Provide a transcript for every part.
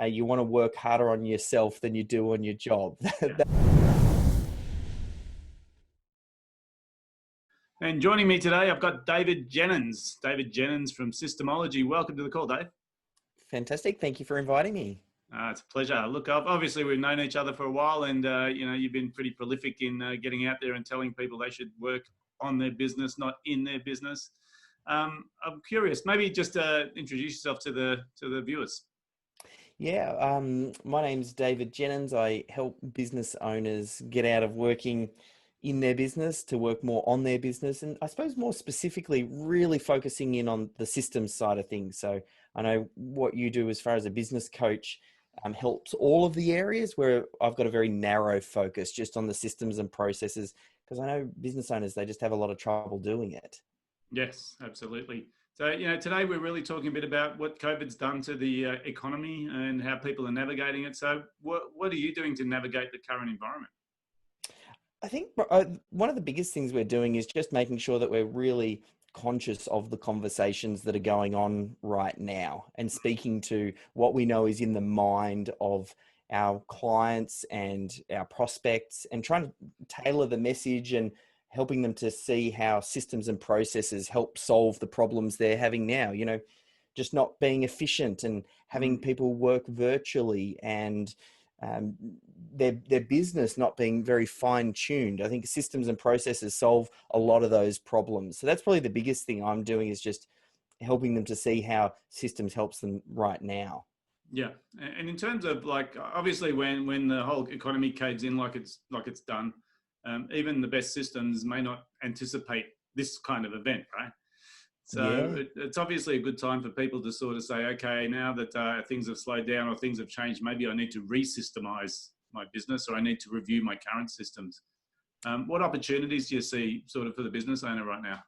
you want to work harder on yourself than you do on your job. Yeah. And joining me today, I've got David Jenyns. David Jenyns from SYSTEMology. Welcome to the call, Dave. Fantastic. Thank you for inviting me. It's a pleasure. Look, obviously we've known each other for a while, and you've been pretty prolific in getting out there and telling people they should work on their business, not in their business. I'm curious, maybe just introduce yourself to the viewers. Yeah, my name's David Jenyns. I help business owners get out of working in their business to work more on their business. And I suppose more specifically, really focusing in on the systems side of things. So I know what you do as far as a business coach helps all of the areas, where I've got a very narrow focus just on the systems and processes, because I know business owners, they just have a lot of trouble doing it. Yes, absolutely. So, today we're really talking a bit about what COVID's done to the economy and how people are navigating it. So what are you doing to navigate the current environment? I think one of the biggest things we're doing is just making sure that we're really conscious of the conversations that are going on right now, and speaking to what we know is in the mind of our clients and our prospects, and trying to tailor the message and helping them to see how systems and processes help solve the problems they're having now. Just not being efficient and having people work virtually, and um, their business not being very fine tuned. I think systems and processes solve a lot of those problems. So that's probably the biggest thing I'm doing, is just helping them to see how systems helps them right now. Yeah, and in terms of, like, obviously when the whole economy caves in like it's done, even the best systems may not anticipate this kind of event, right? So Yeah. it's obviously a good time for people to sort of say, okay, now that things have slowed down or things have changed, maybe I need to re-systemize my business, or I need to review my current systems. What opportunities do you see sort of for the business owner right now?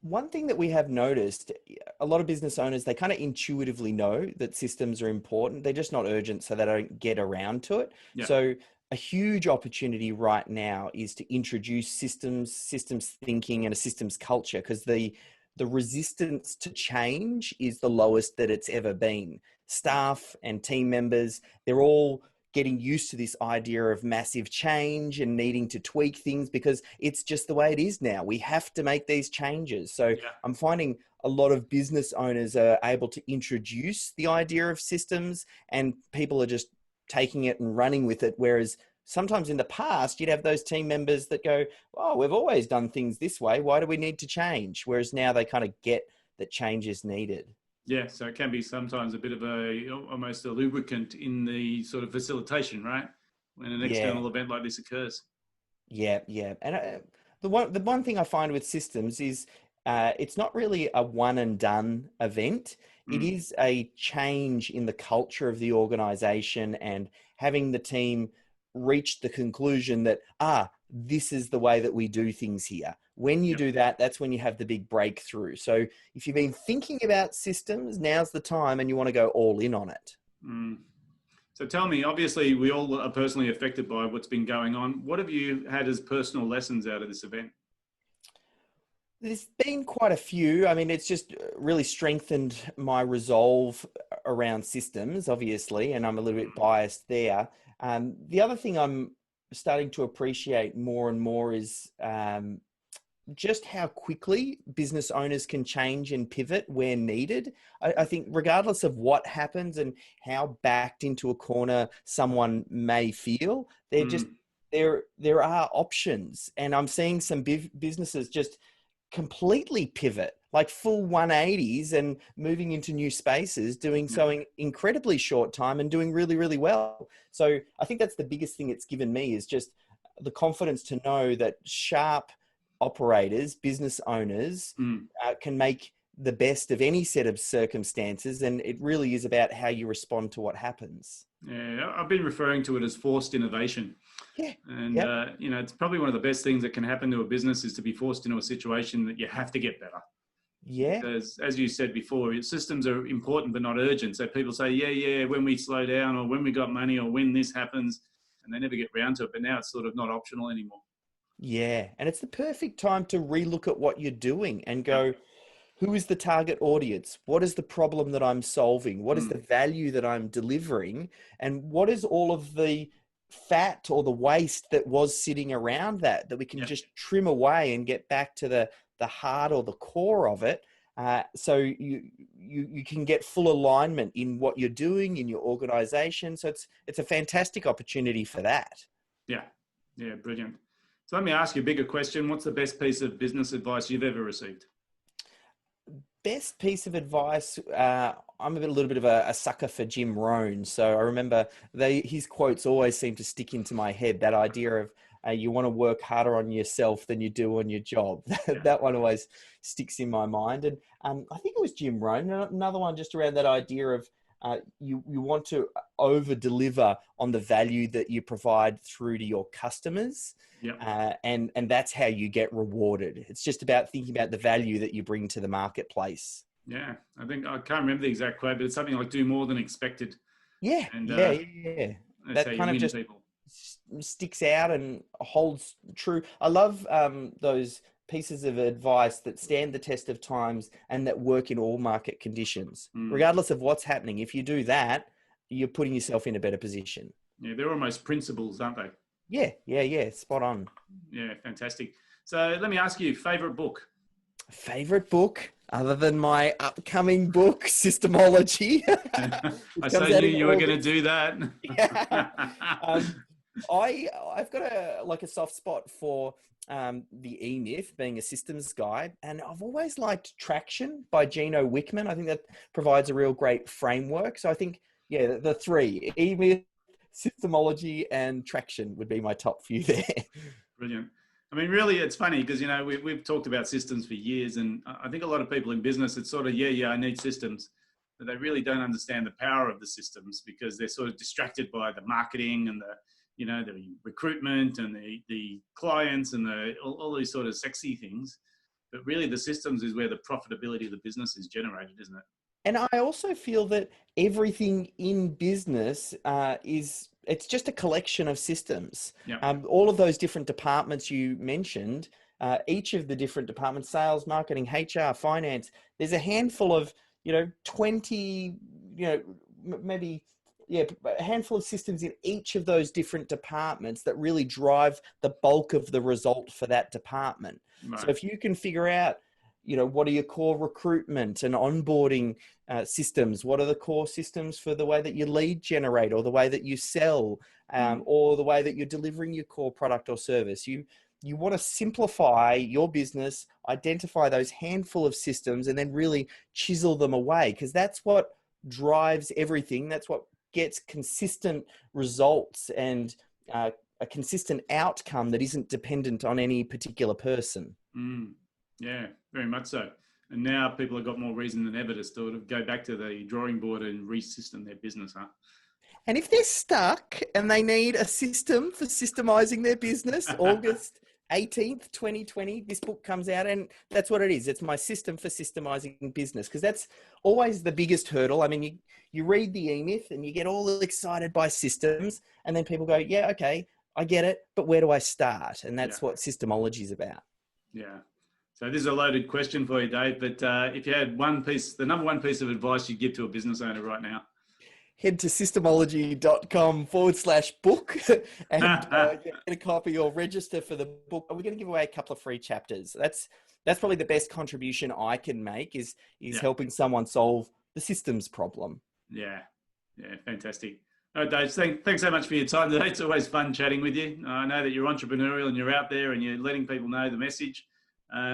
One thing that we have noticed, a lot of business owners, they kind of intuitively know that systems are important. They're just not urgent, so they don't get around to it. Yeah, So a huge opportunity right now is to introduce systems thinking and a systems culture, because the resistance to change is the lowest that it's ever been. Staff and team members, they're all getting used to this idea of massive change and needing to tweak things, because it's just the way it is now. We have to make these changes. So yeah, I'm finding a lot of business owners are able to introduce the idea of systems, and people are just taking it and running with it. Whereas sometimes in the past, you'd have those team members that go, oh, we've always done things this way. Why do we need to change? Whereas now they kind of get that change is needed. yeah. So it can be sometimes a bit of almost a lubricant in the sort of facilitation, right? When an Yeah. external event like this occurs. Yeah, yeah. And the one thing I find with systems is it's not really a one and done event. It Mm, is a change in the culture of the organization, and having the team reach the conclusion that, this is the way that we do things here. When you yep. do that, that's when you have the big breakthrough. So if you've been thinking about systems, now's the time, and you want to go all in on it. Mm. So tell me, obviously we all are personally affected by what's been going on. What have you had as personal lessons out of this event? There's been quite a few. I mean, it's just really strengthened my resolve around systems, obviously, and I'm a little bit biased there. The other thing I'm starting to appreciate more and more is just how quickly business owners can change and pivot where needed. I think regardless of what happens and how backed into a corner someone may feel, they're just Mm, there are options, and I'm seeing some businesses just completely pivot, like full 180s, and moving into new spaces, doing yeah, so in incredibly short time and doing really, really well. So I think that's the biggest thing it's given me, is just the confidence to know that sharp operators, business owners, mm, can make the best of any set of circumstances. And it really is about how you respond to what happens. yeah. I've been referring to it as forced innovation. Yeah. And, Yep. it's probably one of the best things that can happen to a business is to be forced into a situation that you have to get better. Yeah. Because, as you said before, systems are important but not urgent. So people say, yeah, yeah, when we slow down, or when we got money, or when this happens, and they never get round to it. But now it's sort of not optional anymore. Yeah. And it's the perfect time to relook at what you're doing and Yep. go, Who is the target audience? What is the problem that I'm solving? What is the value that I'm delivering? And what is all of the fat or the waste that was sitting around that we can just trim away and get back to the heart or the core of it. So you can get full alignment in what you're doing in your organization. So it's a fantastic opportunity for that. Yeah. Yeah. Brilliant. So let me ask you a bigger question. What's the best piece of business advice you've ever received? Best piece of advice. I'm a little bit of a sucker for Jim Rohn. So I remember his quotes always seem to stick into my head. That idea of you want to work harder on yourself than you do on your job. That one always sticks in my mind. And I think it was Jim Rohn. Another one just around that idea of you want to over deliver on the value that you provide through to your customers. And that's how you get rewarded. It's just about thinking about the value that you bring to the marketplace. Yeah, I think I can't remember the exact quote, but it's something like do more than expected. Yeah, and, yeah. That kind of just sticks out and holds true. I love those pieces of advice that stand the test of times and that work in all market conditions, regardless of what's happening. If you do that, you're putting yourself in a better position. Yeah, they're almost principles, aren't they? Yeah. Spot on. Yeah, fantastic. So let me ask you, favorite book? Favorite book, other than my upcoming book, SYSTEMology. I so knew you were going to do that. I've got a soft spot for the E-Myth, being a systems guy, and I've always liked Traction by Gino Wickman. I think that provides a real great framework. So I think, the three, E-Myth, SYSTEMology, and Traction would be my top few there. Brilliant. I mean, really, it's funny because, we've talked about systems for years, and I think a lot of people in business, it's sort of, I need systems, but they really don't understand the power of the systems because they're sort of distracted by the marketing and the recruitment and the clients and all these sort of sexy things. But really, the systems is where the profitability of the business is generated, isn't it? And I also feel that everything in business it's just a collection of systems. All of those different departments you mentioned, each of the different departments, sales, marketing, HR, finance, there's a handful of, 20, maybe, a handful of systems in each of those different departments that really drive the bulk of the result for that department. Right. So if you can figure out, what are your core recruitment and onboarding systems? What are the core systems for the way that you lead generate or the way that you sell or the way that you're delivering your core product or service? You want to simplify your business, identify those handful of systems, and then really chisel them away, because that's what drives everything. That's what gets consistent results and a consistent outcome that isn't dependent on any particular person. Yeah, very much so. And now people have got more reason than ever to sort of go back to the drawing board and re-system their business, huh? And if they're stuck and they need a system for systemizing their business, August 18th, 2020, this book comes out, and that's what it is. It's my system for systemizing business, because that's always the biggest hurdle. I mean, you read the E-Myth and you get all excited by systems, and then people go, yeah, okay, I get it, but where do I start? And that's what SYSTEMology is about. Yeah. So this is a loaded question for you, Dave, but if you had the number one piece of advice you'd give to a business owner right now? Head to systemology.com/book and get a copy or register for the book. We're going to give away a couple of free chapters. That's probably the best contribution I can make is helping someone solve the systems problem. Yeah, fantastic. All right, Dave, thanks so much for your time today. It's always fun chatting with you. I know that you're entrepreneurial and you're out there and you're letting people know the message.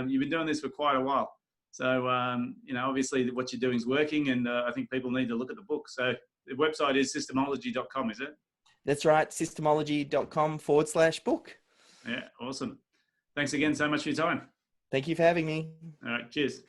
You've been doing this for quite a while. So, obviously what you're doing is working, and I think people need to look at the book. So the website is systemology.com, is it? That's right. systemology.com/book. Yeah, awesome. Thanks again so much for your time. Thank you for having me. All right, cheers.